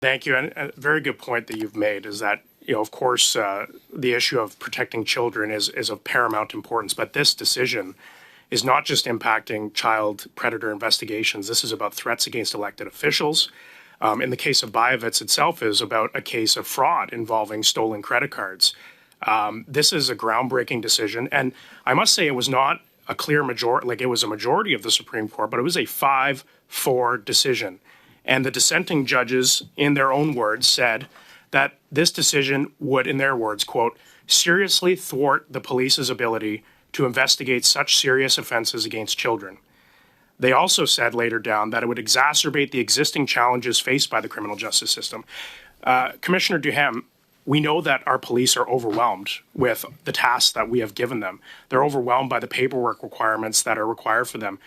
Thank you. And a very good point that you've made is that, of course, the issue of protecting children is of paramount importance. But this decision is not just impacting child predator investigations. This is about threats against elected officials. In the case of Bayevitz itself is about a case of fraud involving stolen credit cards. This is a groundbreaking decision. And I must say it was not a clear majority, like it was a majority of the Supreme Court, but it was a 5-4 decision. And the dissenting judges, in their own words, said that this decision would, in their words, quote, seriously thwart the police's ability to investigate such serious offenses against children. They also said later down that it would exacerbate the existing challenges faced by the criminal justice system. Commissioner Duhem, we know that our police are overwhelmed with the tasks that we have given them. They're overwhelmed by the paperwork requirements that are required for them.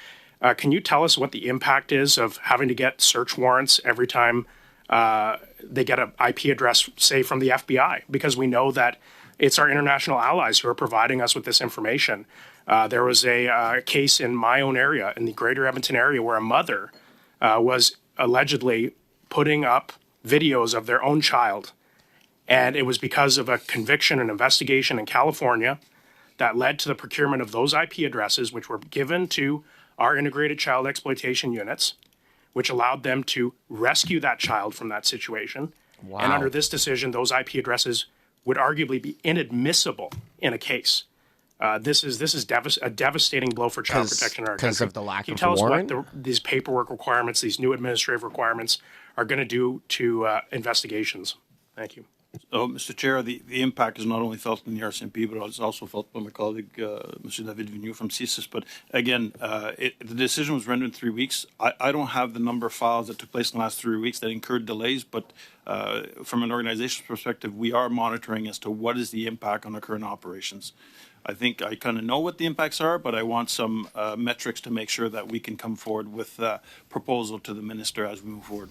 Can you tell us what the impact is of having to get search warrants every time they get an IP address, say, from the FBI? Because we know that it's our international allies who are providing us with this information. There was a case in my own area, in the greater Edmonton area, where a mother was allegedly putting up videos of their own child. And it was because of a conviction and investigation in California that led to the procurement of those IP addresses, which were given to our integrated child exploitation units, which allowed them to rescue that child from that situation. Wow. And under this decision, those IP addresses would arguably be inadmissible in a case. This is a devastating blow for child protection in our country. Because of the lack of warrant? warrant? Can you tell us what these paperwork requirements, these new administrative requirements, are going to do to investigations? Thank you. So, Mr. Chair, the impact is not only felt in the RCMP, but it's also felt by my colleague, Mr. David Vigneault from CSIS. But again, the decision was rendered in 3 weeks. I don't have the number of files that took place in the last 3 weeks that incurred delays, but from an organization's perspective, we are monitoring as to what is the impact on our current operations. I think I kind of know what the impacts are, but I want some metrics to make sure that we can come forward with a proposal to the minister as we move forward.